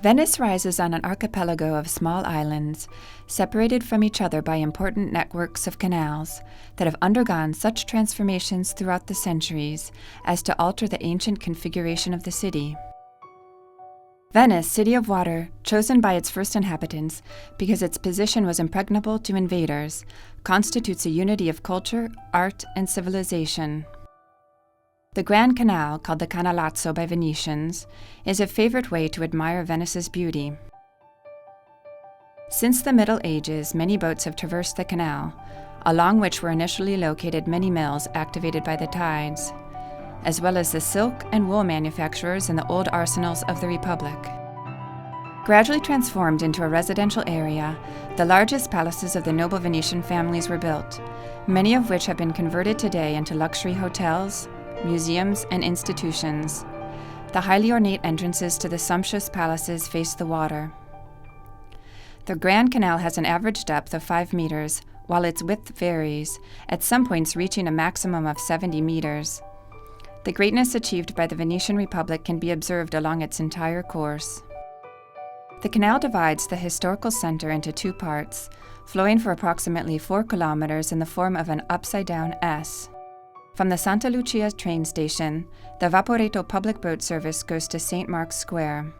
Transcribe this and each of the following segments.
Venice rises on an archipelago of small islands, separated from each other by important networks of canals that have undergone such transformations throughout the centuries as to alter the ancient configuration of the city. Venice, city of water, chosen by its first inhabitants because its position was impregnable to invaders, constitutes a unity of culture, art, and civilization. The Grand Canal, called the Canalazzo by Venetians, is a favorite way to admire Venice's beauty. Since the Middle Ages, many boats have traversed the canal, along which were initially located many mills activated by the tides, as well as the silk and wool manufacturers in the old arsenals of the Republic. Gradually transformed into a residential area, the largest palaces of the noble Venetian families were built, many of which have been converted today into luxury hotels, museums, and institutions. The highly ornate entrances to the sumptuous palaces face the water. The Grand Canal has an average depth of 5 meters, while its width varies, at some points reaching a maximum of 70 meters. The greatness achieved by the Venetian Republic can be observed along its entire course. The canal divides the historical center into 2 parts, flowing for approximately 4 kilometers in the form of an upside-down S. From the Santa Lucia train station, the Vaporetto public boat service goes to St. Mark's Square.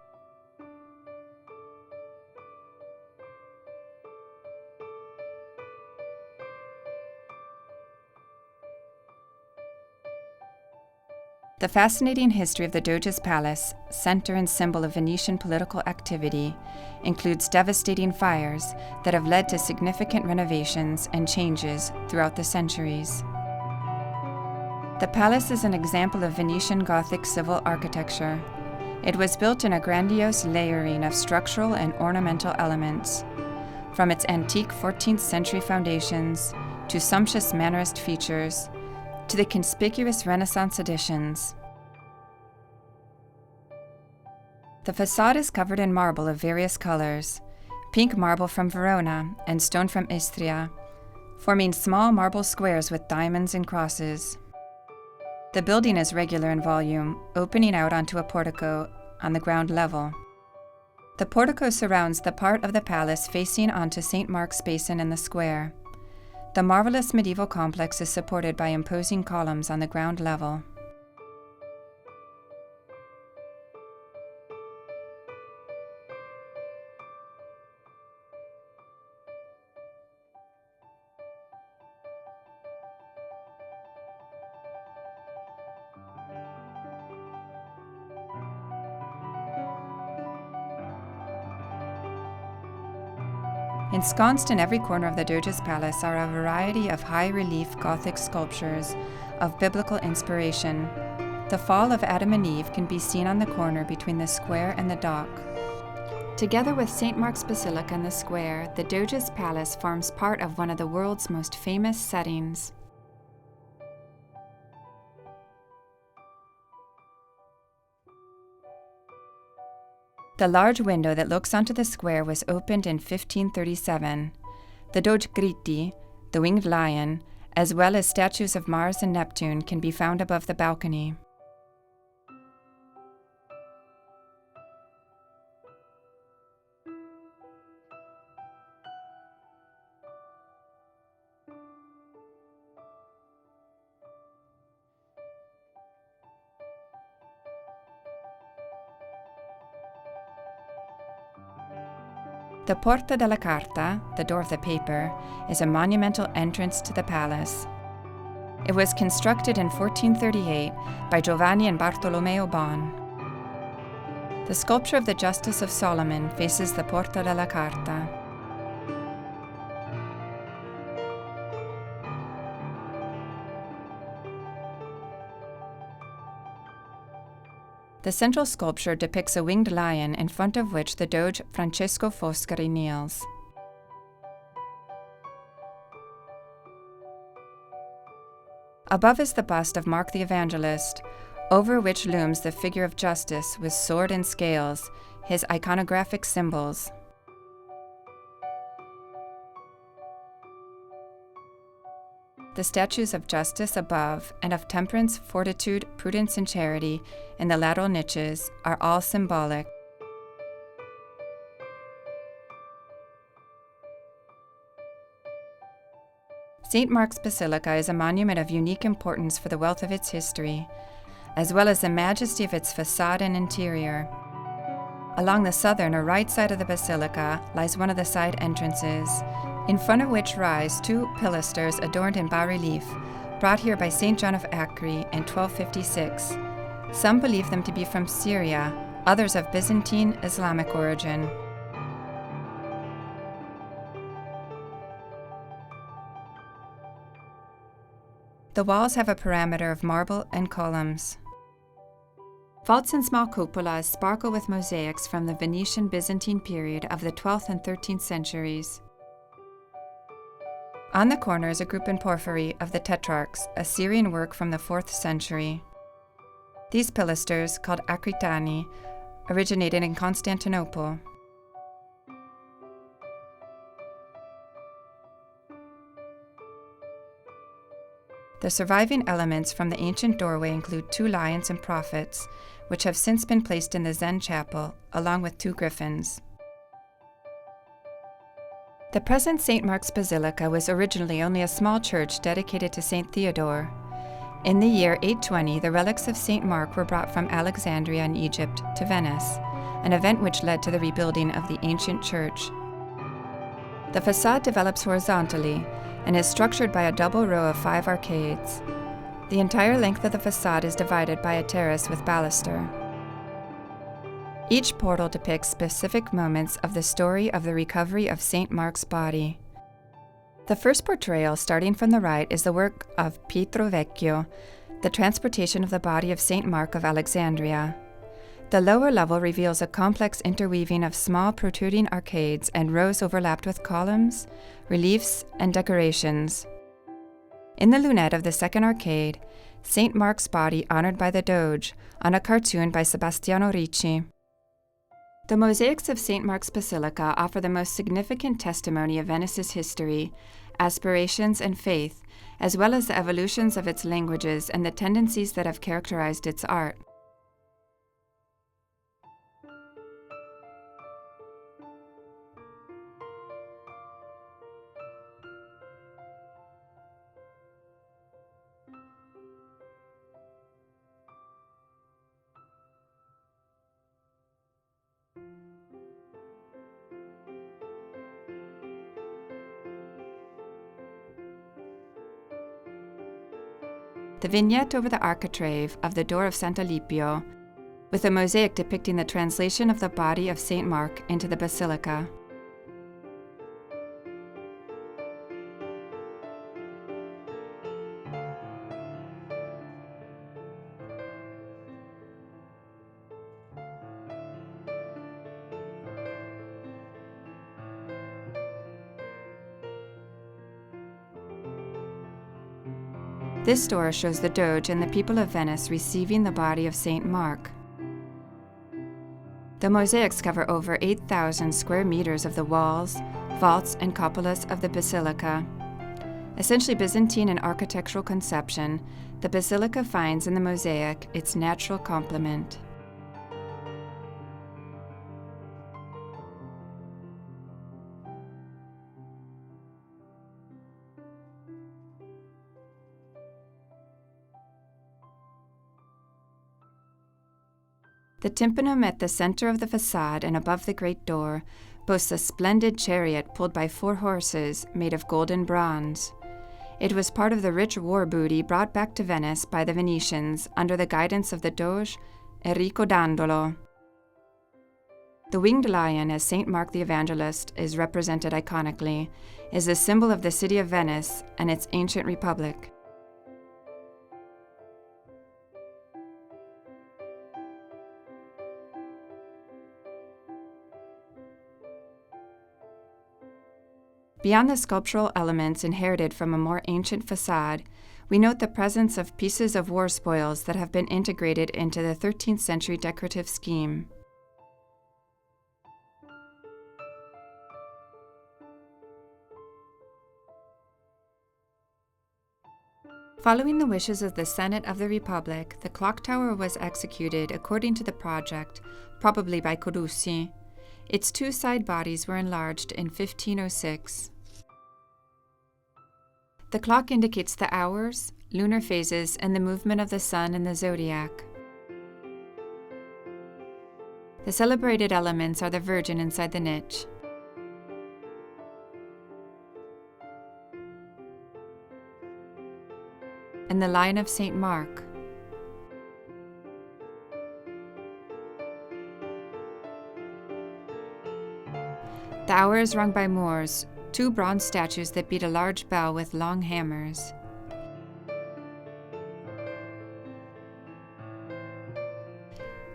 The fascinating history of the Doge's palace, center and symbol of Venetian political activity, includes devastating fires that have led to significant renovations and changes throughout the centuries. The palace is an example of Venetian Gothic civil architecture. It was built in a grandiose layering of structural and ornamental elements, from its antique 14th century foundations to sumptuous Mannerist features, to the conspicuous Renaissance additions. The facade is covered in marble of various colors, pink marble from Verona and stone from Istria, forming small marble squares with diamonds and crosses. The building is regular in volume, opening out onto a portico on the ground level. The portico surrounds the part of the palace facing onto St. Mark's Basin in the square. The marvelous medieval complex is supported by imposing columns on the ground level. Ensconced in every corner of the Doge's palace are a variety of high-relief Gothic sculptures of biblical inspiration. The fall of Adam and Eve can be seen on the corner between the square and the dock. Together with St. Mark's Basilica and the square, the Doge's palace forms part of one of the world's most famous settings. The large window that looks onto the square was opened in 1537. The Doge Gritti, the winged lion, as well as statues of Mars and Neptune can be found above the balcony. The Porta della Carta, the door of the paper, is a monumental entrance to the palace. It was constructed in 1438 by Giovanni and Bartolomeo Bon. The sculpture of the Justice of Solomon faces the Porta della Carta. The central sculpture depicts a winged lion in front of which the Doge Francesco Foscari kneels. Above is the bust of Mark the Evangelist, over which looms the figure of Justice with sword and scales, his iconographic symbols. The statues of Justice above and of Temperance, Fortitude, Prudence, and Charity in the lateral niches are all symbolic. St. Mark's Basilica is a monument of unique importance for the wealth of its history, as well as the majesty of its facade and interior. Along the southern or right side of the basilica lies one of the side entrances, in front of which rise two pilasters adorned in bas-relief, brought here by St. John of Acre in 1256. Some believe them to be from Syria, others of Byzantine Islamic origin. The walls have a parameter of marble and columns. Vaults and small cupolas sparkle with mosaics from the Venetian Byzantine period of the 12th and 13th centuries. On the corner is a group in porphyry of the Tetrarchs, a Syrian work from the 4th century. These pilasters, called akritani, originated in Constantinople. The surviving elements from the ancient doorway include two lions and prophets, which have since been placed in the Zen chapel, along with two griffins. The present St. Mark's Basilica was originally only a small church dedicated to St. Theodore. In the year 820, the relics of St. Mark were brought from Alexandria in Egypt to Venice, an event which led to the rebuilding of the ancient church. The facade develops horizontally and is structured by a double row of 5 arcades. The entire length of the facade is divided by a terrace with baluster. Each portal depicts specific moments of the story of the recovery of St. Mark's body. The first portrayal, starting from the right, is the work of Pietro Vecchio, the transportation of the body of St. Mark of Alexandria. The lower level reveals a complex interweaving of small protruding arcades and rows overlapped with columns, reliefs, and decorations. In the lunette of the second arcade, St. Mark's body honored by the Doge, on a cartoon by Sebastiano Ricci. The mosaics of St. Mark's Basilica offer the most significant testimony of Venice's history, aspirations, and faith, as well as the evolutions of its languages and the tendencies that have characterized its art. The vignette over the architrave of the door of Sant'Alipio, with a mosaic depicting the translation of the body of St. Mark into the basilica. This door shows the Doge and the people of Venice receiving the body of St. Mark. The mosaics cover over 8,000 square meters of the walls, vaults, and cupolas of the basilica. Essentially Byzantine in architectural conception, the basilica finds in the mosaic its natural complement. The tympanum at the center of the facade and above the great door boasts a splendid chariot pulled by 4 horses made of gold and bronze. It was part of the rich war booty brought back to Venice by the Venetians under the guidance of the Doge Enrico Dandolo. The winged lion, as St. Mark the Evangelist is represented iconically, is a symbol of the city of Venice and its ancient republic. Beyond the sculptural elements inherited from a more ancient facade, we note the presence of pieces of war spoils that have been integrated into the 13th century decorative scheme. Following the wishes of the Senate of the Republic, the clock tower was executed according to the project, probably by Corussi. Its 2 side bodies were enlarged in 1506. The clock indicates the hours, lunar phases, and the movement of the sun and the zodiac. The celebrated elements are the Virgin inside the niche, and the Lion of St. Mark. The hour is rung by Moors, 2 bronze statues that beat a large bell with long hammers.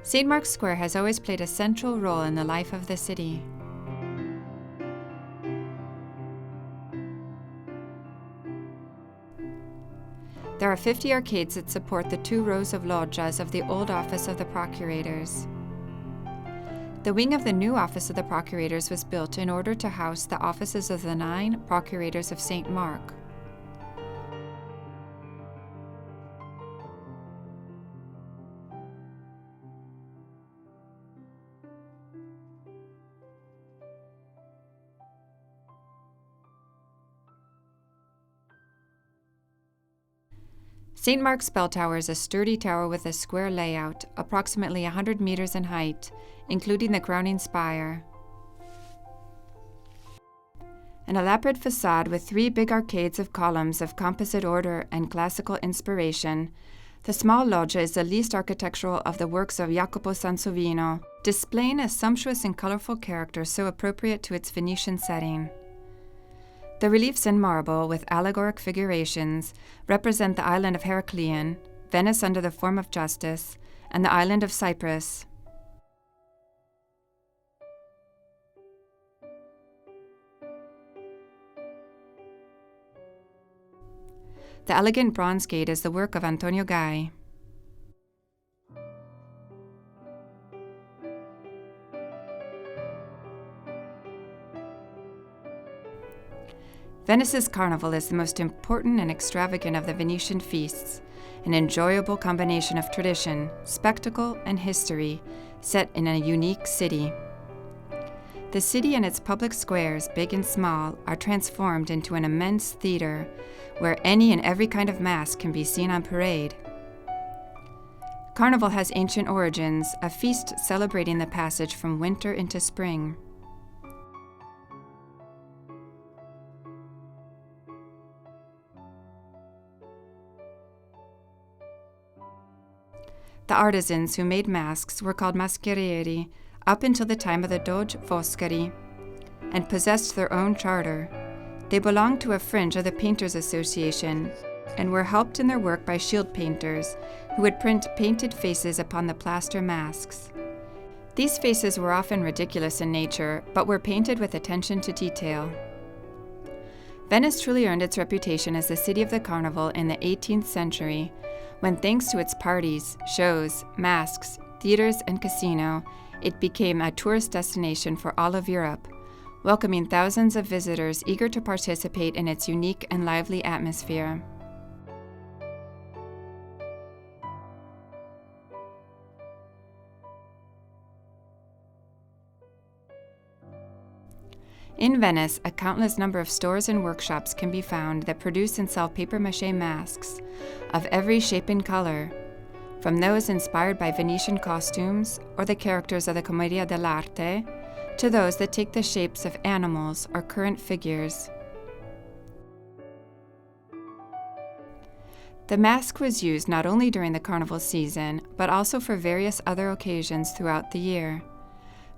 St. Mark's Square has always played a central role in the life of the city. There are 50 arcades that support the 2 rows of loggias of the old office of the procurators. The wing of the new office of the procurators was built in order to house the offices of the 9 procurators of St. Mark. St. Mark's Bell Tower is a sturdy tower with a square layout, approximately 100 meters in height, including the crowning spire. An elaborate facade with 3 big arcades of columns of composite order and classical inspiration, the small loggia is the least architectural of the works of Jacopo Sansovino, displaying a sumptuous and colorful character so appropriate to its Venetian setting. The reliefs in marble, with allegoric figurations, represent the island of Heracleion, Venice under the form of justice, and the island of Cyprus. The elegant bronze gate is the work of Antonio Gai. Venice's carnival is the most important and extravagant of the Venetian feasts, an enjoyable combination of tradition, spectacle, and history set in a unique city. The city and its public squares, big and small, are transformed into an immense theater where any and every kind of mask can be seen on parade. Carnival has ancient origins, a feast celebrating the passage from winter into spring. The artisans who made masks were called mascherieri up until the time of the Doge Foscari, and possessed their own charter. They belonged to a fringe of the Painters Association, and were helped in their work by shield painters, who would print painted faces upon the plaster masks. These faces were often ridiculous in nature, but were painted with attention to detail. Venice truly earned its reputation as the city of the carnival in the 18th century, when thanks to its parties, shows, masks, theaters, and casino, it became a tourist destination for all of Europe, welcoming thousands of visitors eager to participate in its unique and lively atmosphere. In Venice, a countless number of stores and workshops can be found that produce and sell papier-mâché masks of every shape and color, from those inspired by Venetian costumes or the characters of the Commedia dell'arte, to those that take the shapes of animals or current figures. The mask was used not only during the carnival season, but also for various other occasions throughout the year.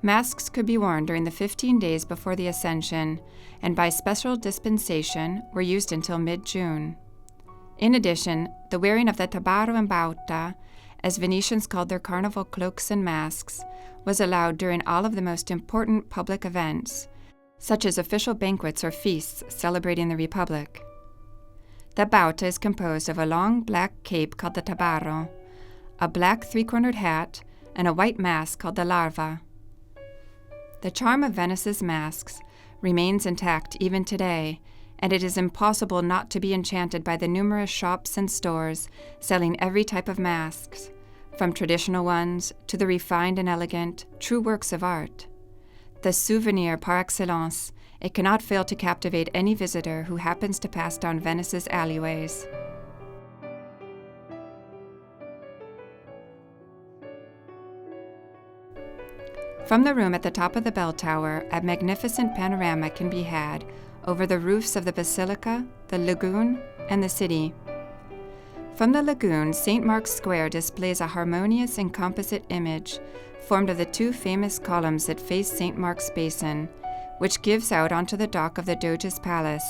Masks could be worn during the 15 days before the Ascension, and by special dispensation were used until mid-June. In addition, the wearing of the tabaro and bauta, as Venetians called their carnival cloaks and masks, was allowed during all of the most important public events, such as official banquets or feasts celebrating the Republic. The bauta is composed of a long black cape called the tabaro, a black three-cornered hat, and a white mask called the larva. The charm of Venice's masks remains intact even today, and it is impossible not to be enchanted by the numerous shops and stores selling every type of masks, from traditional ones to the refined and elegant, true works of art. The souvenir par excellence, It cannot fail to captivate any visitor who happens to pass down Venice's alleyways. From the room at the top of the bell tower, a magnificent panorama can be had over the roofs of the Basilica, the Lagoon, and the city. From the Lagoon, St. Mark's Square displays a harmonious and composite image formed of the two famous columns that face St. Mark's Basin, which gives out onto the dock of the Doge's Palace.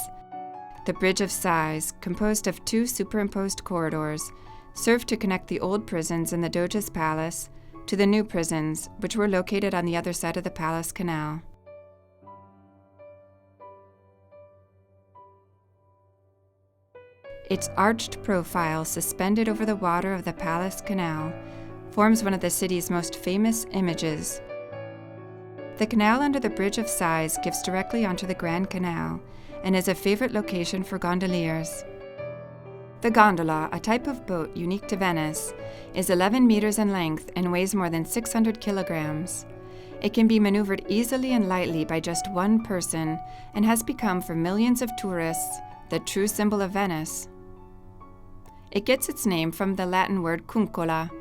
The Bridge of Sighs, composed of two superimposed corridors, served to connect the old prisons in the Doge's Palace to the new prisons, which were located on the other side of the Palace Canal. Its arched profile, suspended over the water of the Palace Canal, forms one of the city's most famous images. The canal under the Bridge of Sighs gives directly onto the Grand Canal and is a favorite location for gondoliers. The gondola, a type of boat unique to Venice, is 11 meters in length and weighs more than 600 kilograms. It can be maneuvered easily and lightly by just one person and has become, for millions of tourists, the true symbol of Venice. It gets its name from the Latin word cuncola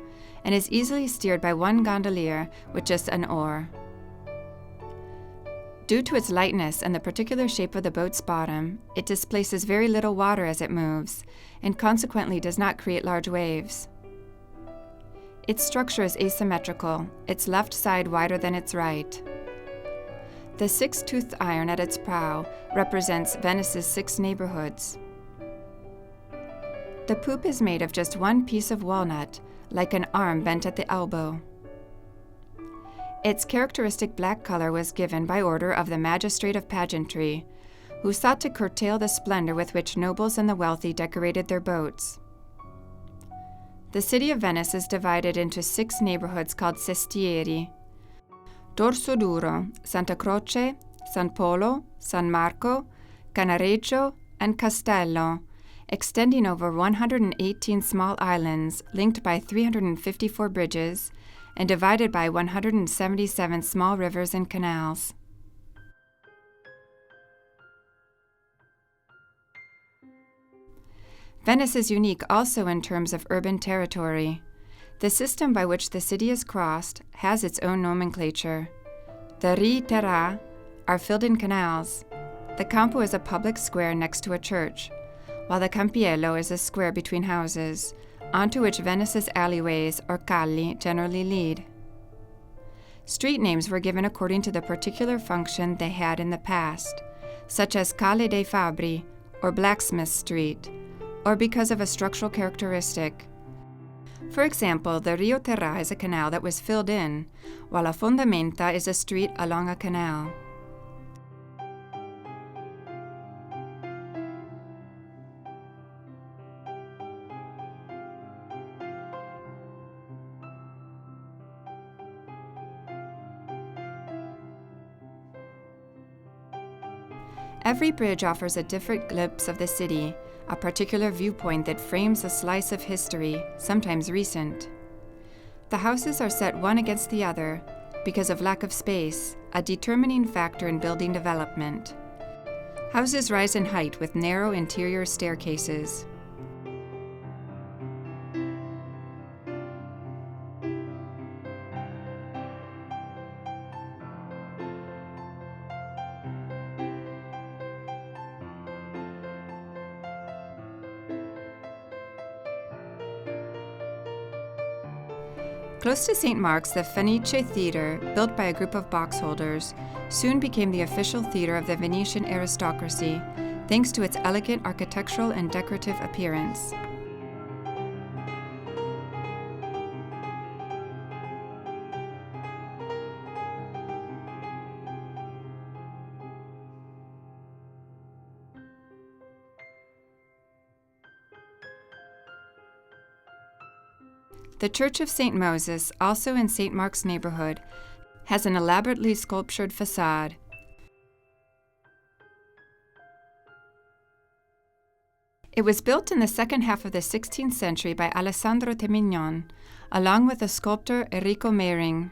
and is easily steered by one gondolier with just an oar. Due to its lightness and the particular shape of the boat's bottom, it displaces very little water as it moves, and consequently does not create large waves. Its structure is asymmetrical, its left side wider than its right. The six-toothed iron at its prow represents Venice's 6 neighborhoods. The poop is made of just one piece of walnut, like an arm bent at the elbow. Its characteristic black color was given by order of the Magistrate of Pageantry, who sought to curtail the splendor with which nobles and the wealthy decorated their boats. The city of Venice is divided into 6 neighborhoods called sestieri: Dorso Duro, Santa Croce, San Polo, San Marco, Canareggio, and Castello, extending over 118 small islands linked by 354 bridges and divided by 177 small rivers and canals. Venice is unique also in terms of urban territory. The system by which the city is crossed has its own nomenclature. The ri terra are filled in canals. The campo is a public square next to a church, while the campiello is a square between houses, onto which Venice's alleyways, or calli, generally lead. Street names were given according to the particular function they had in the past, such as Calle dei Fabbri, or Blacksmith Street, or because of a structural characteristic. For example, the Rio Terra is a canal that was filled in, while a Fondamenta is a street along a canal. Every bridge offers a different glimpse of the city, a particular viewpoint that frames a slice of history, sometimes recent. The houses are set one against the other because of lack of space, a determining factor in building development. Houses rise in height with narrow interior staircases. Close to St. Mark's, the Fenice Theatre, built by a group of box holders, soon became the official theatre of the Venetian aristocracy, thanks to its elegant architectural and decorative appearance. The Church of St. Moses, also in St. Mark's neighborhood, has an elaborately sculptured facade. It was built in the second half of the 16th century by Alessandro Temignon, along with the sculptor Enrico Mehring.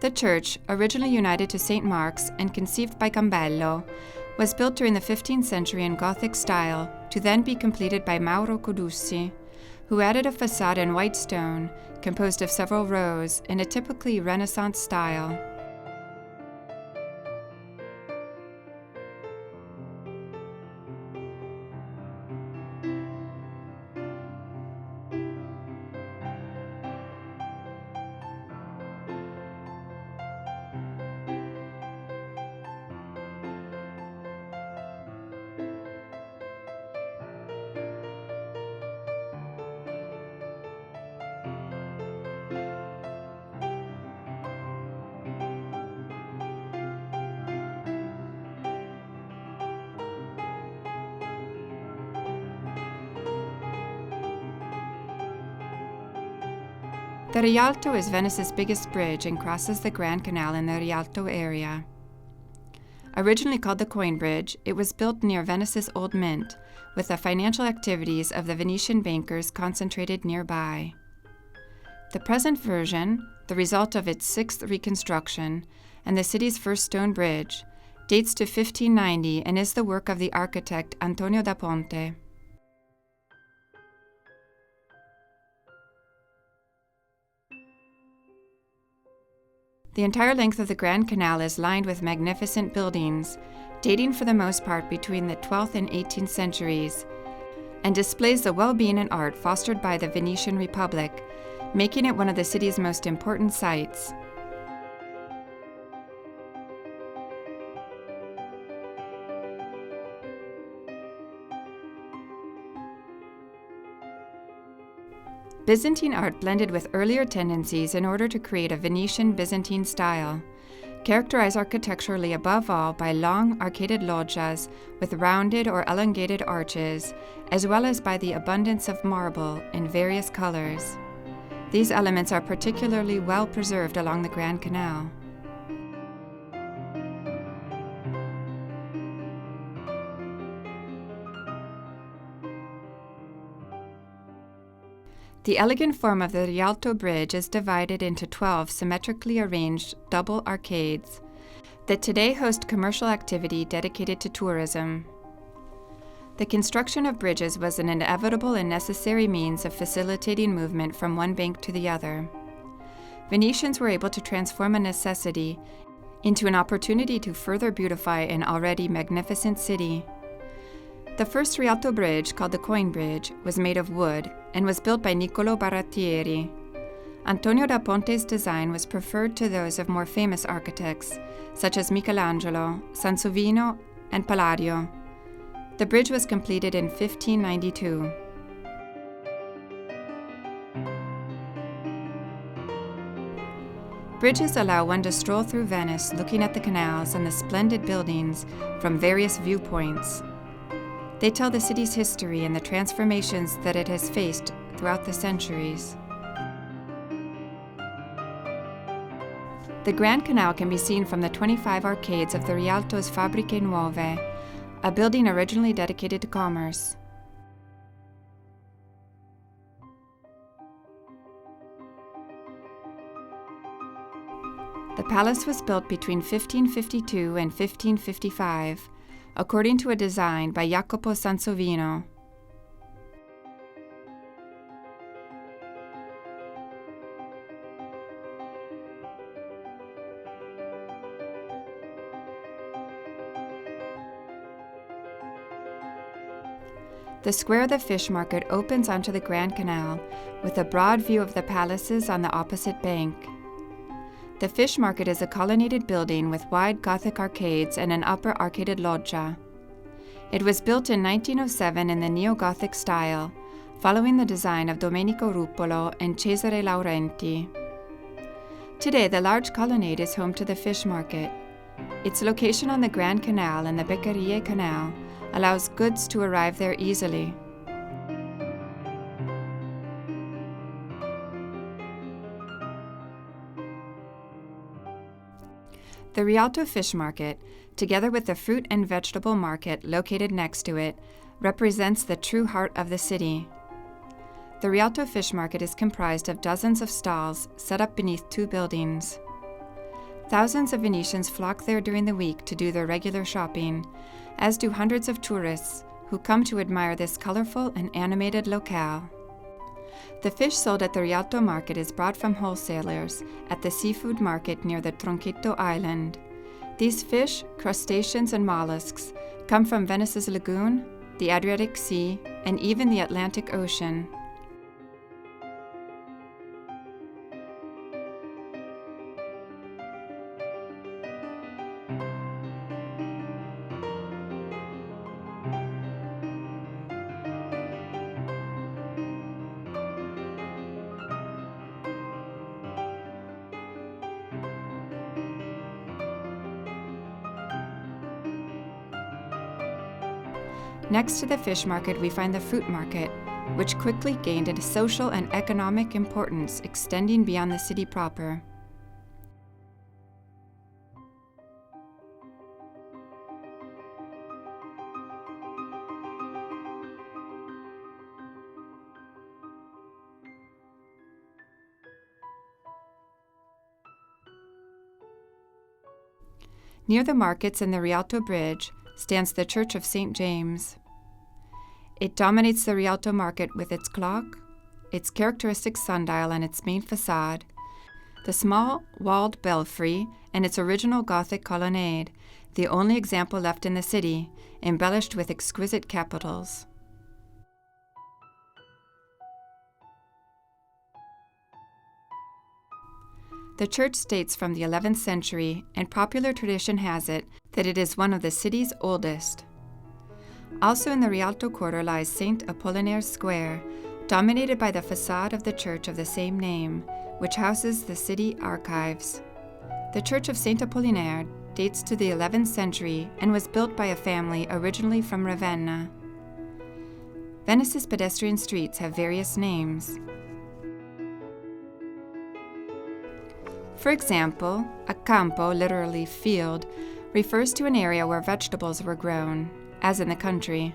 The church, originally united to St. Mark's and conceived by Gambello, was built during the 15th century in Gothic style to then be completed by Mauro Codussi, who added a facade in white stone composed of several rows in a typically Renaissance style. The Rialto is Venice's biggest bridge and crosses the Grand Canal in the Rialto area. Originally called the Coin Bridge, it was built near Venice's Old Mint, with the financial activities of the Venetian bankers concentrated nearby. The present version, the result of its sixth reconstruction, and the city's first stone bridge, dates to 1590 and is the work of the architect Antonio da Ponte. The entire length of the Grand Canal is lined with magnificent buildings, dating for the most part between the 12th and 18th centuries, and displays the well-being and art fostered by the Venetian Republic, making it one of the city's most important sites. Byzantine art blended with earlier tendencies in order to create a Venetian Byzantine style, characterized architecturally above all by long arcaded loggias with rounded or elongated arches, as well as by the abundance of marble in various colors. These elements are particularly well preserved along the Grand Canal. The elegant form of the Rialto Bridge is divided into 12 symmetrically arranged double arcades that today host commercial activity dedicated to tourism. The construction of bridges was an inevitable and necessary means of facilitating movement from one bank to the other. Venetians were able to transform a necessity into an opportunity to further beautify an already magnificent city. The first Rialto bridge, called the Coin Bridge, was made of wood and was built by Niccolo Barattieri. Antonio da Ponte's design was preferred to those of more famous architects, such as Michelangelo, Sansovino, and Palladio. The bridge was completed in 1592. Bridges allow one to stroll through Venice looking at the canals and the splendid buildings from various viewpoints. They tell the city's history and the transformations that it has faced throughout the centuries. The Grand Canal can be seen from the 25 arcades of the Rialto's Fabbriche Nuove, a building originally dedicated to commerce. The palace was built between 1552 and 1555, according to a design by Jacopo Sansovino. The square of the fish market opens onto the Grand Canal with a broad view of the palaces on the opposite bank. The fish market is a colonnaded building with wide Gothic arcades and an upper arcaded loggia. It was built in 1907 in the neo-Gothic style, following the design of Domenico Ruppolo and Cesare Laurenti. Today, the large colonnade is home to the fish market. Its location on the Grand Canal and the Beccarie Canal allows goods to arrive there easily. The Rialto Fish Market, together with the fruit and vegetable market located next to it, represents the true heart of the city. The Rialto Fish Market is comprised of dozens of stalls set up beneath two buildings. Thousands of Venetians flock there during the week to do their regular shopping, as do hundreds of tourists who come to admire this colorful and animated locale. The fish sold at the Rialto market is brought from wholesalers at the seafood market near the Tronchetto Island. These fish, crustaceans, and mollusks come from Venice's Lagoon, the Adriatic Sea, and even the Atlantic Ocean. Next to the fish market, we find the fruit market, which quickly gained a social and economic importance extending beyond the city proper. Near the markets and the Rialto Bridge stands the Church of St. James. It dominates the Rialto market with its clock, its characteristic sundial and its main facade, the small walled belfry, and its original Gothic colonnade, the only example left in the city, embellished with exquisite capitals. The church dates from the 11th century, and popular tradition has it that it is one of the city's oldest. Also in the Rialto quarter lies St. Apollinaire's Square, dominated by the facade of the church of the same name, which houses the city archives. The church of St. Apollinaire dates to the 11th century and was built by a family originally from Ravenna. Venice's pedestrian streets have various names. For example, a campo, literally field, refers to an area where vegetables were grown, as in the country.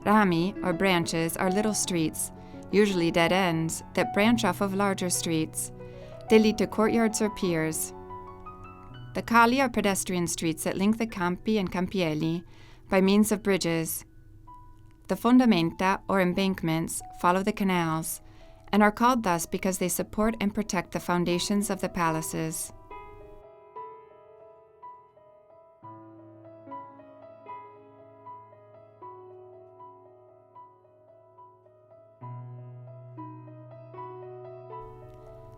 Rami, or branches, are little streets, usually dead ends, that branch off of larger streets. They lead to courtyards or piers. The cali are pedestrian streets that link the campi and campielli by means of bridges. The fondamenta, or embankments, follow the canals, and are called thus because they support and protect the foundations of the palaces.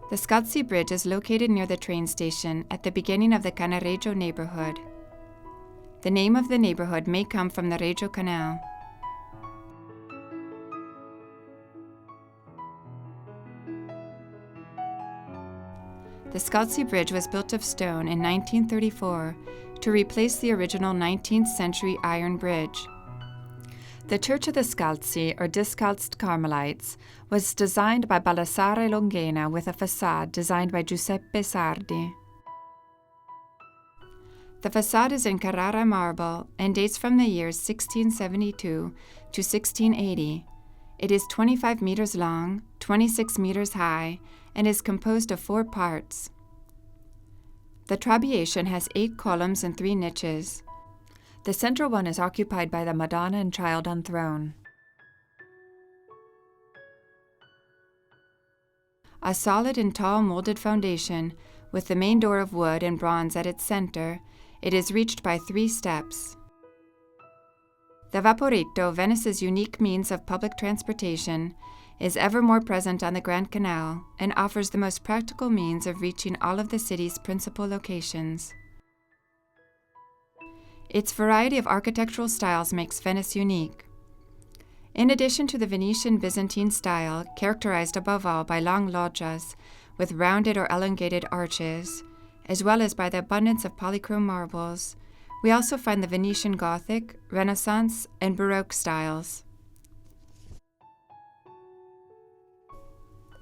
The Scalzi Bridge is located near the train station at the beginning of the Cannaregio neighborhood. The name of the neighborhood may come from the Reggio Canal. The Scalzi Bridge was built of stone in 1934 to replace the original 19th century iron bridge. The Church of the Scalzi, or Discalced Carmelites, was designed by Baldassare Longhena with a facade designed by Giuseppe Sardi. The facade is in Carrara marble and dates from the years 1672 to 1680. It is 25 meters long, 26 meters high, and is composed of 4 parts. The trabeation has 8 columns and 3 niches. The central one is occupied by the Madonna and Child on throne. A solid and tall molded foundation, with the main door of wood and bronze at its center, it is reached by 3 steps. The Vaporetto, Venice's unique means of public transportation, is ever more present on the Grand Canal and offers the most practical means of reaching all of the city's principal locations. Its variety of architectural styles makes Venice unique. In addition to the Venetian Byzantine style, characterized above all by long loggias with rounded or elongated arches, as well as by the abundance of polychrome marbles, we also find the Venetian Gothic, Renaissance, and Baroque styles.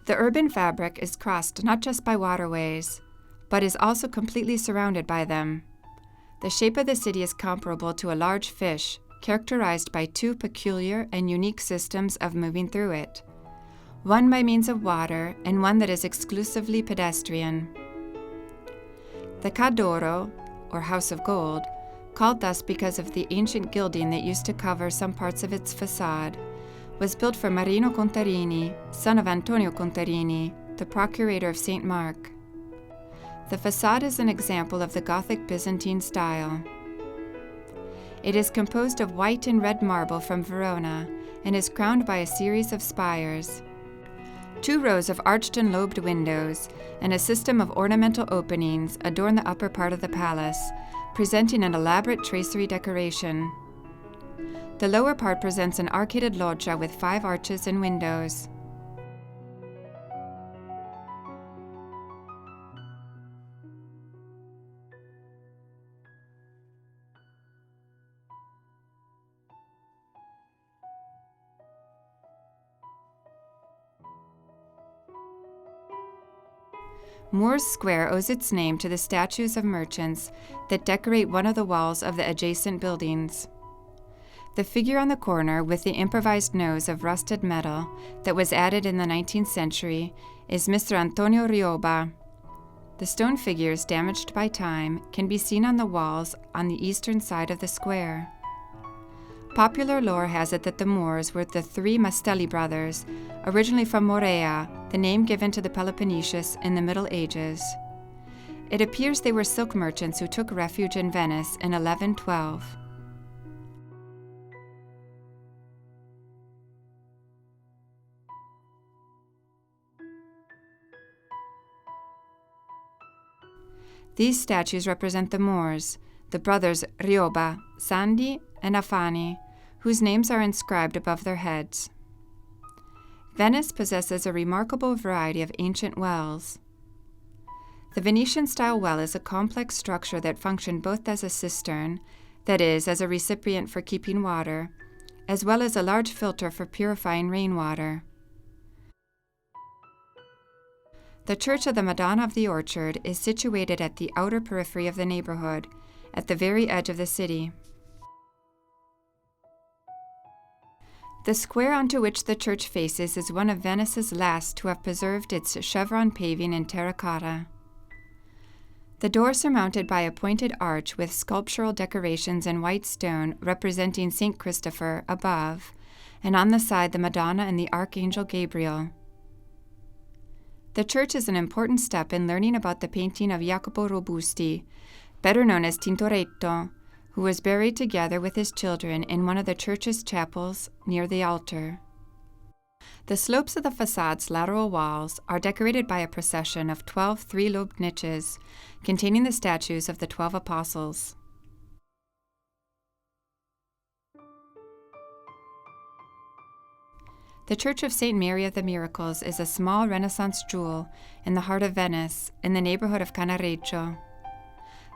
The urban fabric is crossed not just by waterways, but is also completely surrounded by them. The shape of the city is comparable to a large fish, characterized by two peculiar and unique systems of moving through it, one by means of water and one that is exclusively pedestrian. The Ca' d'Oro, or House of Gold, called thus because of the ancient gilding that used to cover some parts of its facade, was built for Marino Contarini, son of Antonio Contarini, the procurator of St. Mark. The facade is an example of the Gothic Byzantine style. It is composed of white and red marble from Verona and is crowned by a series of spires. 2 rows of arched and lobed windows and a system of ornamental openings adorn the upper part of the palace, presenting an elaborate tracery decoration. The lower part presents an arcaded loggia with 5 arches and windows. Moores Square owes its name to the statues of merchants that decorate one of the walls of the adjacent buildings. The figure on the corner with the improvised nose of rusted metal that was added in the 19th century is Mr. Antonio Rioba. The stone figures, damaged by time, can be seen on the walls on the eastern side of the square. Popular lore has it that the Moors were the 3 Mastelli brothers, originally from Morea, the name given to the Peloponnesus in the Middle Ages. It appears they were silk merchants who took refuge in Venice in 1112. These statues represent the Moors, the brothers Rioba, Sandi, and Afani, whose names are inscribed above their heads. Venice possesses a remarkable variety of ancient wells. The Venetian-style well is a complex structure that functioned both as a cistern, that is, as a recipient for keeping water, as well as a large filter for purifying rainwater. The Church of the Madonna of the Orchard is situated at the outer periphery of the neighborhood, at the very edge of the city. The square onto which the church faces is one of Venice's last to have preserved its chevron paving in terracotta. The door surmounted by a pointed arch with sculptural decorations in white stone representing St. Christopher above, and on the side the Madonna and the Archangel Gabriel. The church is an important step in learning about the painting of Jacopo Robusti, better known as Tintoretto, who was buried together with his children in one of the church's chapels near the altar. The slopes of the facade's lateral walls are decorated by a procession of 12 3-lobed niches containing the statues of the 12 apostles. The Church of St. Mary of the Miracles is a small Renaissance jewel in the heart of Venice, in the neighborhood of Cannaregio.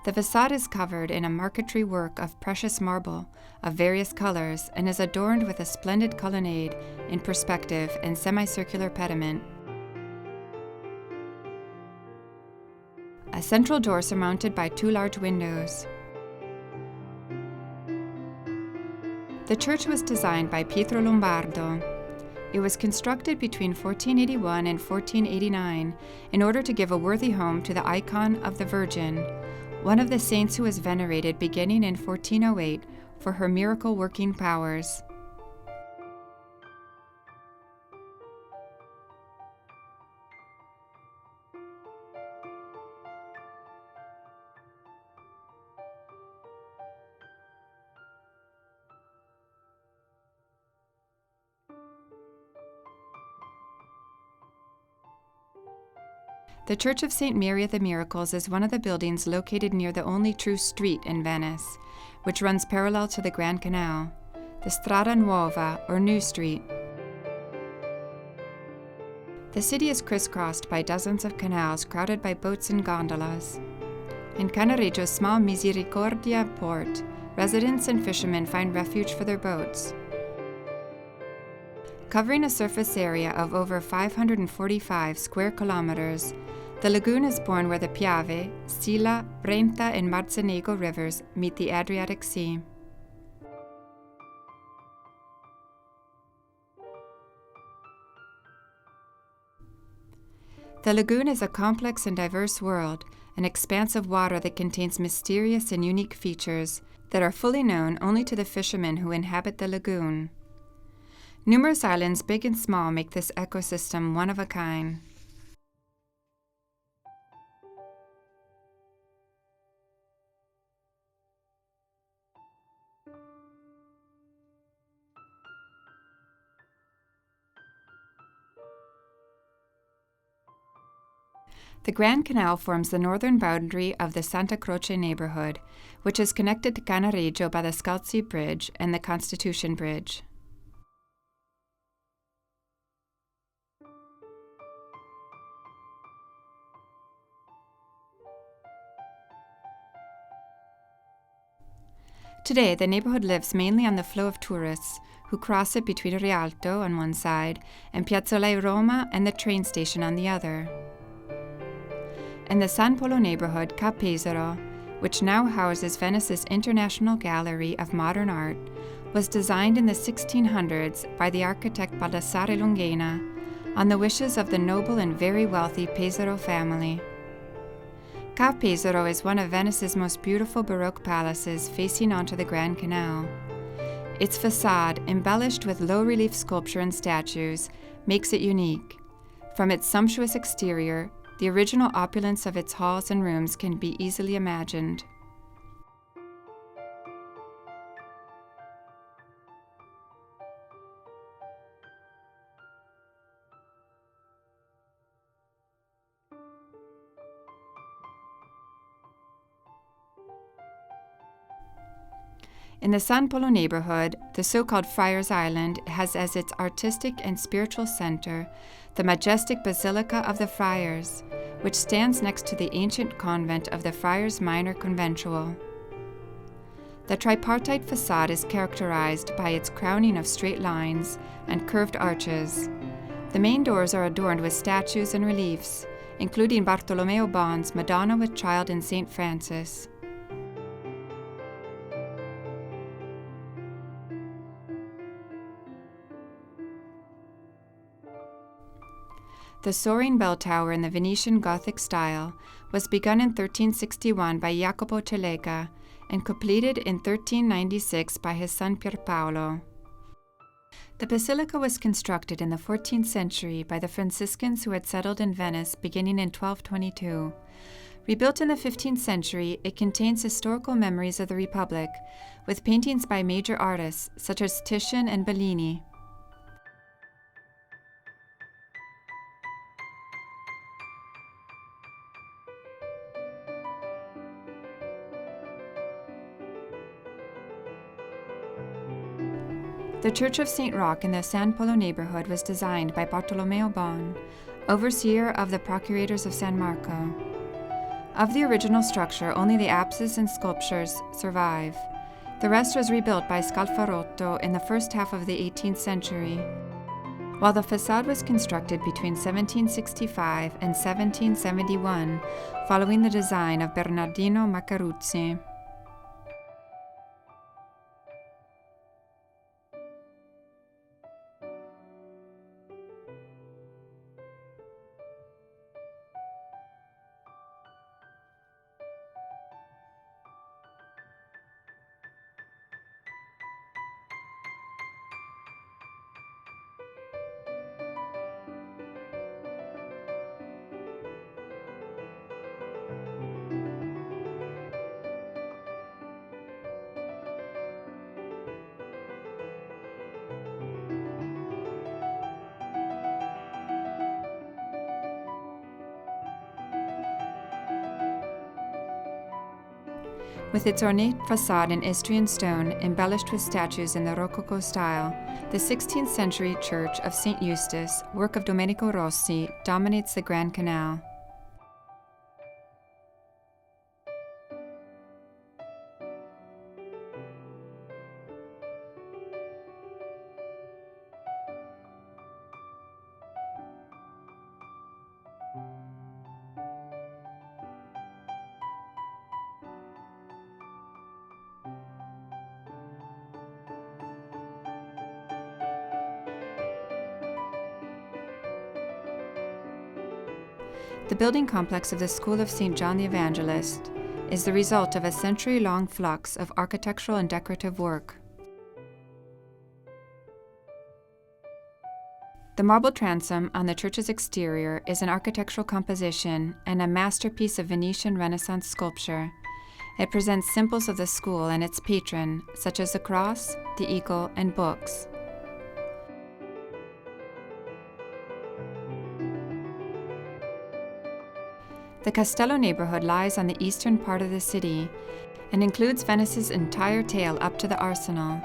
The facade is covered in a marquetry work of precious marble of various colors and is adorned with a splendid colonnade in perspective and semicircular pediment. A central door surmounted by 2 large windows. The church was designed by Pietro Lombardo. It was constructed between 1481 and 1489 in order to give a worthy home to the icon of the Virgin, one of the saints who was venerated beginning in 1408 for her miracle-working powers. The Church of St. Mary of the Miracles is one of the buildings located near the only true street in Venice, which runs parallel to the Grand Canal, the Strada Nuova, or New Street. The city is crisscrossed by dozens of canals crowded by boats and gondolas. In Cannaregio's small Misericordia port, residents and fishermen find refuge for their boats. Covering a surface area of over 545 square kilometers, the lagoon is born where the Piave, Sila, Brenta, and Marzanego rivers meet the Adriatic Sea. The lagoon is a complex and diverse world, an expanse of water that contains mysterious and unique features that are fully known only to the fishermen who inhabit the lagoon. Numerous islands, big and small, make this ecosystem one of a kind. The Grand Canal forms the northern boundary of the Santa Croce neighborhood, which is connected to Cannaregio by the Scalzi Bridge and the Constitution Bridge. Today, the neighborhood lives mainly on the flow of tourists, who cross it between Rialto on one side and Piazzola Roma and the train station on the other. In the San Polo neighborhood, Ca' Pesaro, which now houses Venice's International Gallery of Modern Art, was designed in the 1600s by the architect Baldassare Lunghena on the wishes of the noble and very wealthy Pesaro family. Ca' Pesaro is one of Venice's most beautiful Baroque palaces facing onto the Grand Canal. Its facade, embellished with low-relief sculpture and statues, makes it unique. From its sumptuous exterior, the original opulence of its halls and rooms can be easily imagined. In the San Polo neighborhood, the so-called Friars Island has as its artistic and spiritual center the majestic Basilica of the Friars, which stands next to the ancient convent of the Friars Minor Conventual. The tripartite facade is characterized by its crowning of straight lines and curved arches. The main doors are adorned with statues and reliefs, including Bartolomeo Bon's Madonna with Child and St. Francis. The soaring bell tower in the Venetian Gothic style was begun in 1361 by Jacopo Celega and completed in 1396 by his son Pierpaolo. The basilica was constructed in the 14th century by the Franciscans who had settled in Venice beginning in 1222. Rebuilt in the 15th century, it contains historical memories of the Republic, with paintings by major artists such as Titian and Bellini. The Church of St. Roch in the San Polo neighborhood was designed by Bartolomeo Bon, overseer of the Procurators of San Marco. Of the original structure, only the apses and sculptures survive. The rest was rebuilt by Scalfarotto in the first half of the 18th century. While the facade was constructed between 1765 and 1771, following the design of Bernardino Maccaruzzi. With its ornate facade in Istrian stone embellished with statues in the Rococo style, the 16th century Church of St. Eustace, work of Domenico Rossi, dominates the Grand Canal. The building complex of the School of St. John the Evangelist is the result of a century-long flux of architectural and decorative work. The marble transom on the church's exterior is an architectural composition and a masterpiece of Venetian Renaissance sculpture. It presents symbols of the school and its patron, such as the cross, the eagle, and books. The Castello neighborhood lies on the eastern part of the city and includes Venice's entire tail up to the Arsenal.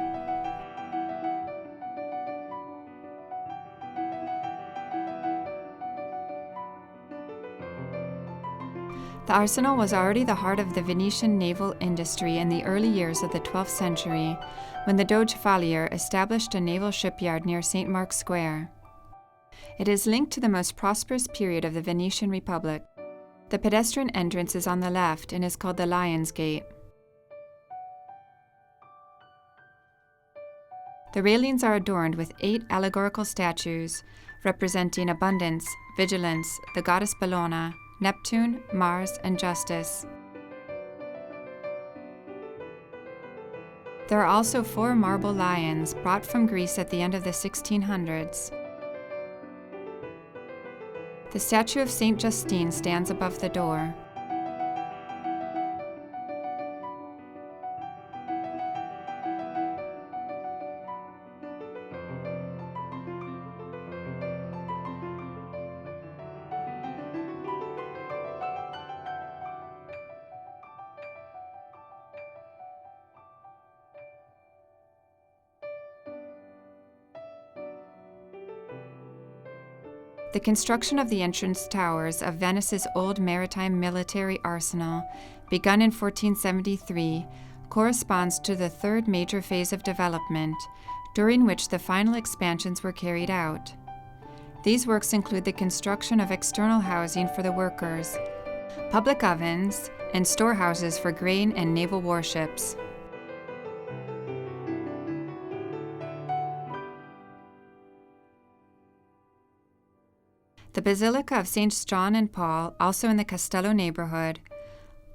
The Arsenal was already the heart of the Venetian naval industry in the early years of the 12th century, when the Doge established a naval shipyard near St. Mark's Square. It is linked to the most prosperous period of the Venetian Republic. The pedestrian entrance is on the left and is called the Lion's Gate. The railings are adorned with 8 allegorical statues representing abundance, vigilance, the goddess Bellona, Neptune, Mars, and Justice. There are also 4 marble lions brought from Greece at the end of the 1600s. The statue of Saint Justine stands above the door. The construction of the entrance towers of Venice's old maritime military arsenal, begun in 1473, corresponds to the 3rd major phase of development, during which the final expansions were carried out. These works include the construction of external housing for the workers, public ovens, and storehouses for grain and naval warships. The Basilica of Saints John and Paul, also in the Castello neighborhood,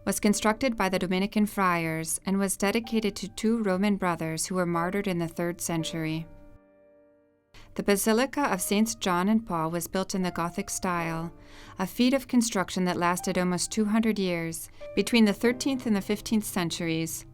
was constructed by the Dominican friars and was dedicated to 2 Roman brothers who were martyred in the 3rd century. The Basilica of Saints John and Paul was built in the Gothic style, a feat of construction that lasted almost 200 years, between the 13th and the 15th centuries.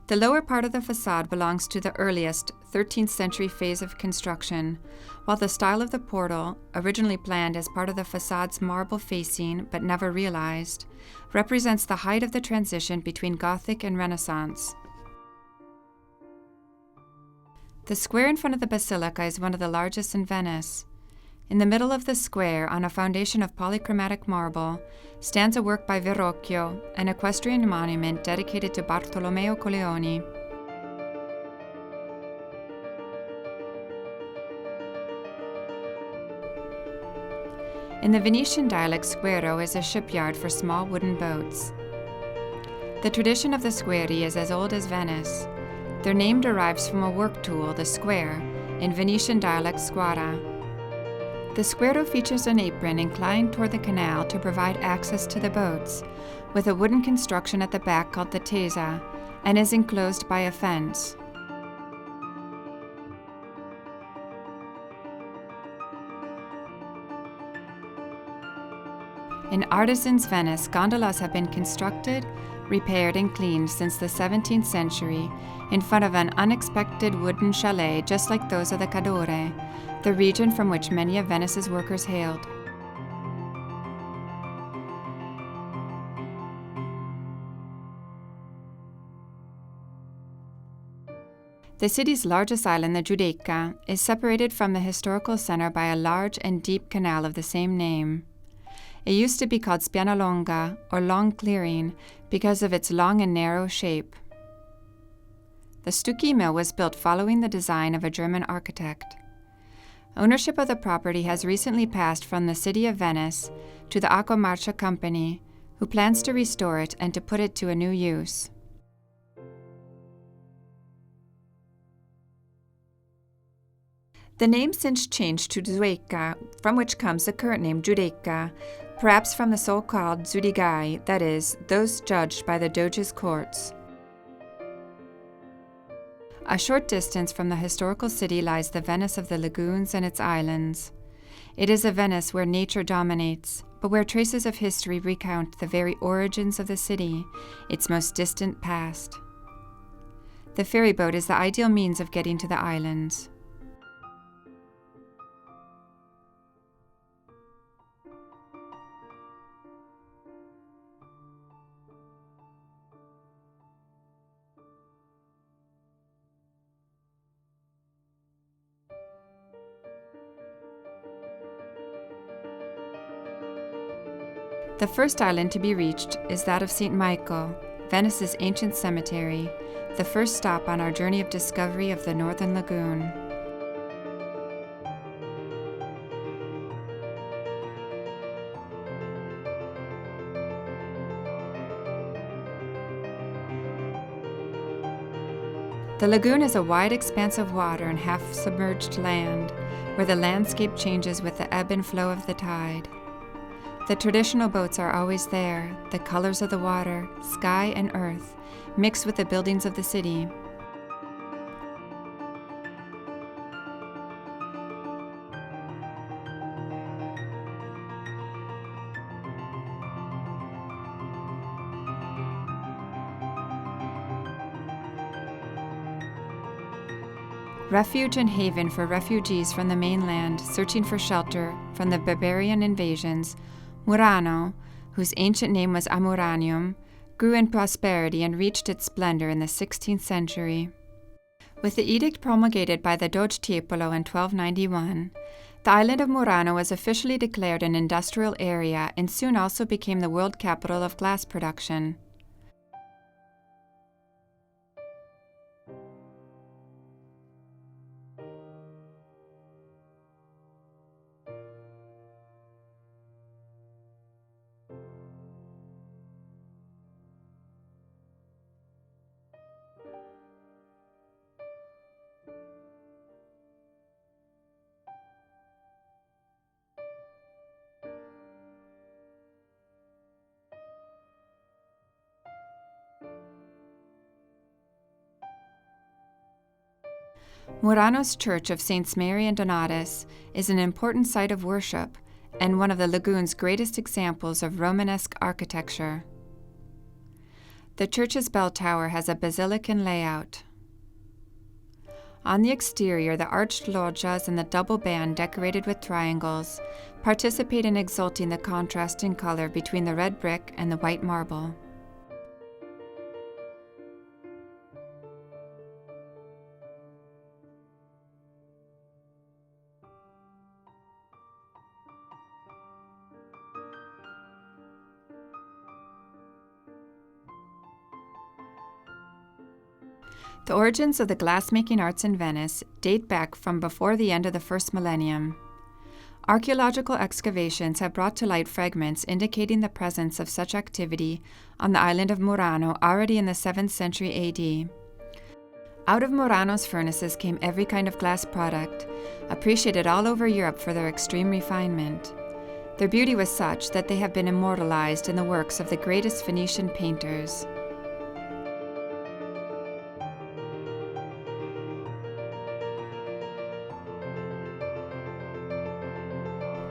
The lower part of the facade belongs to the earliest 13th century phase of construction, while the style of the portal, originally planned as part of the facade's marble facing but never realized, represents the height of the transition between Gothic and Renaissance. The square in front of the basilica is one of the largest in Venice. In the middle of the square, on a foundation of polychromatic marble, stands a work by Verrocchio, an equestrian monument dedicated to Bartolomeo Colleoni. In the Venetian dialect, squero is a shipyard for small wooden boats. The tradition of the squeri is as old as Venice. Their name derives from a work tool, the square, in Venetian dialect squara. The squero features an apron inclined toward the canal to provide access to the boats, with a wooden construction at the back called the tesa, and is enclosed by a fence. In Artisans' Venice, gondolas have been constructed, repaired, and cleaned since the 17th century in front of an unexpected wooden chalet just like those of the Cadore, the region from which many of Venice's workers hailed. The city's largest island, the Giudecca, is separated from the historical center by a large and deep canal of the same name. It used to be called Spianalonga, or Long Clearing, because of its long and narrow shape. The Stucchi mill was built following the design of a German architect. Ownership of the property has recently passed from the City of Venice to the Acquamarcia Company, who plans to restore it and to put it to a new use. The name since changed to Giudecca, from which comes the current name Giudecca, perhaps from the so-called Giudigai, that is, those judged by the Doge's courts. A short distance from the historical city lies the Venice of the lagoons and its islands. It is a Venice where nature dominates, but where traces of history recount the very origins of the city, its most distant past. The ferry boat is the ideal means of getting to the islands. The first island to be reached is that of St. Michael, Venice's ancient cemetery, the first stop on our journey of discovery of the Northern Lagoon. The lagoon is a wide expanse of water and half-submerged land, where the landscape changes with the ebb and flow of the tide. The traditional boats are always there, the colors of the water, sky and earth, mixed with the buildings of the city. Refuge and haven for refugees from the mainland searching for shelter from the barbarian invasions, Murano, whose ancient name was Amuranium, grew in prosperity and reached its splendor in the 16th century. With the edict promulgated by the Doge Tiepolo in 1291, the island of Murano was officially declared an industrial area and soon also became the world capital of glass production. Murano's Church of Saints Mary and Donatus is an important site of worship and one of the lagoon's greatest examples of Romanesque architecture. The church's bell tower has a basilican layout. On the exterior, the arched loggias and the double band decorated with triangles participate in exalting the contrast in color between the red brick and the white marble. The origins of the glassmaking arts in Venice date back from before the end of the first millennium. Archaeological excavations have brought to light fragments indicating the presence of such activity on the island of Murano already in the 7th century AD. Out of Murano's furnaces came every kind of glass product, appreciated all over Europe for their extreme refinement. Their beauty was such that they have been immortalized in the works of the greatest Venetian painters.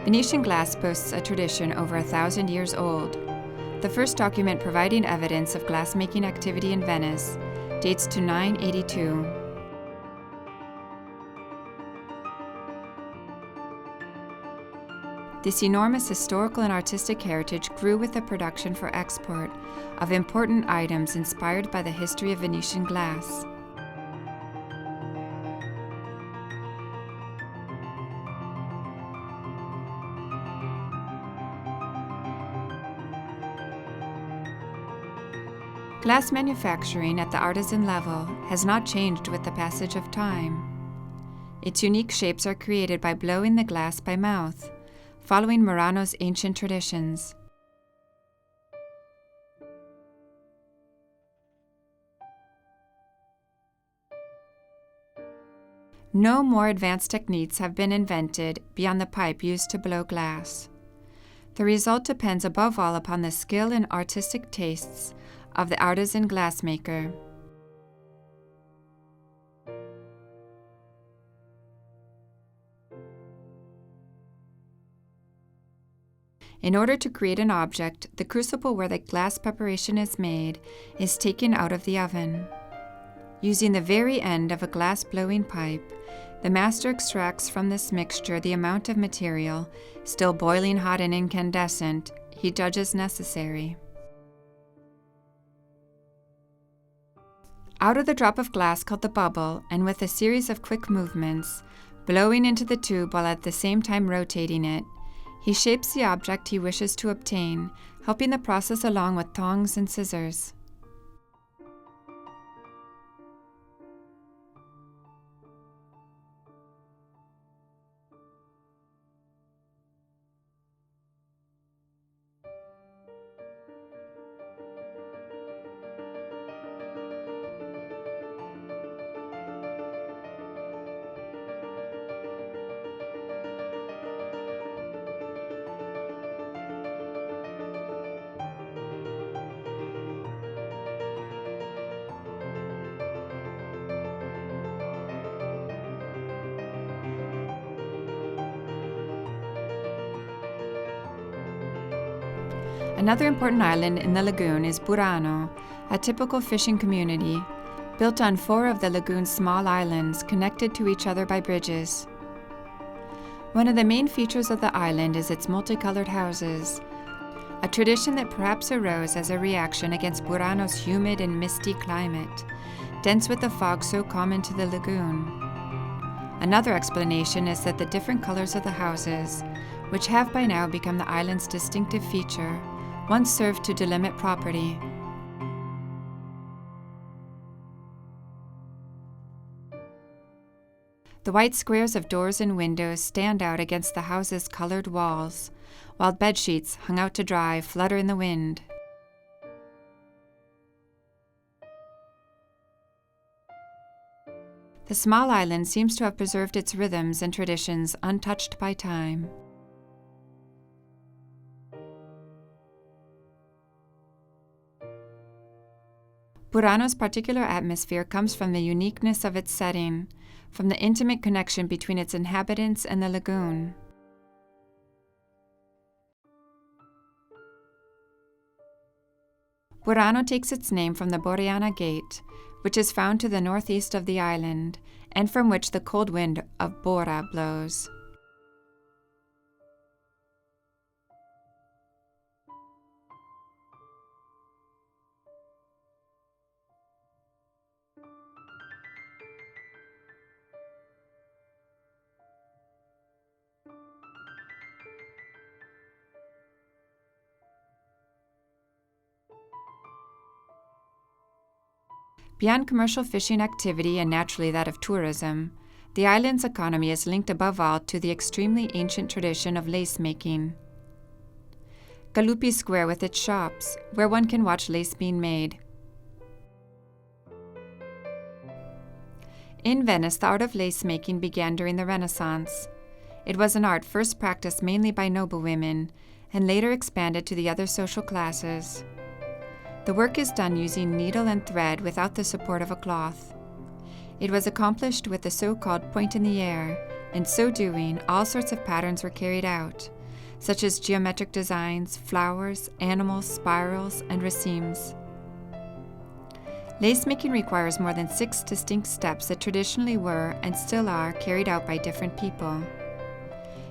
Venetian glass boasts a tradition over 1,000 years old. The first document providing evidence of glassmaking activity in Venice dates to 982. This enormous historical and artistic heritage grew with the production for export of important items inspired by the history of Venetian glass. Glass manufacturing at the artisan level has not changed with the passage of time. Its unique shapes are created by blowing the glass by mouth, following Murano's ancient traditions. No more advanced techniques have been invented beyond the pipe used to blow glass. The result depends above all upon the skill and artistic tastes of the artisan glassmaker. In order to create an object, the crucible where the glass preparation is made is taken out of the oven. Using the very end of a glass blowing pipe, the master extracts from this mixture the amount of material, still boiling hot and incandescent, he judges necessary. Out of the drop of glass called the bubble, and with a series of quick movements, blowing into the tube while at the same time rotating it, he shapes the object he wishes to obtain, helping the process along with tongs and scissors. Another important island in the lagoon is Burano, a typical fishing community, built on 4 of the lagoon's small islands connected to each other by bridges. One of the main features of the island is its multicolored houses, a tradition that perhaps arose as a reaction against Burano's humid and misty climate, dense with the fog so common to the lagoon. Another explanation is that the different colors of the houses, which have by now become the island's distinctive feature, once served to delimit property. The white squares of doors and windows stand out against the house's colored walls, while bedsheets hung out to dry flutter in the wind. The small island seems to have preserved its rhythms and traditions untouched by time. Burano's particular atmosphere comes from the uniqueness of its setting, from the intimate connection between its inhabitants and the lagoon. Burano takes its name from the Boreana Gate, which is found to the northeast of the island, and from which the cold wind of Bora blows. Beyond commercial fishing activity and naturally that of tourism, the island's economy is linked above all to the extremely ancient tradition of lace making. Galuppi Square with its shops, where one can watch lace being made. In Venice, the art of lace making began during the Renaissance. It was an art first practiced mainly by noble women, and later expanded to the other social classes. The work is done using needle and thread without the support of a cloth. It was accomplished with the so-called point in the air. In so doing, all sorts of patterns were carried out, such as geometric designs, flowers, animals, spirals, and racemes. Lace making requires more than 6 distinct steps that traditionally were, and still are, carried out by different people.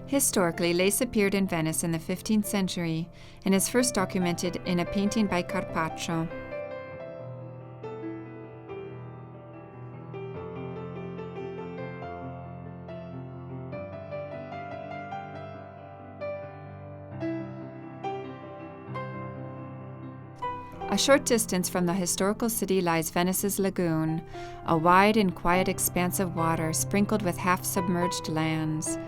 Historically, lace appeared in Venice in the 15th century and is first documented in a painting by Carpaccio. A short distance from the historical city lies Venice's Lagoon, a wide and quiet expanse of water sprinkled with half-submerged lands,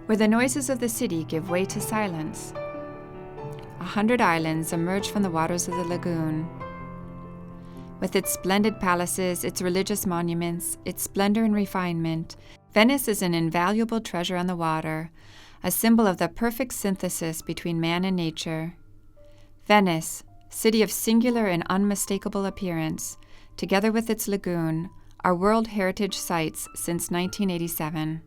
where the noises of the city give way to silence. 100 islands emerge from the waters of the lagoon. With its splendid palaces, its religious monuments, its splendor and refinement, Venice is an invaluable treasure on the water, a symbol of the perfect synthesis between man and nature. Venice, city of singular and unmistakable appearance, together with its lagoon, are World Heritage Sites since 1987.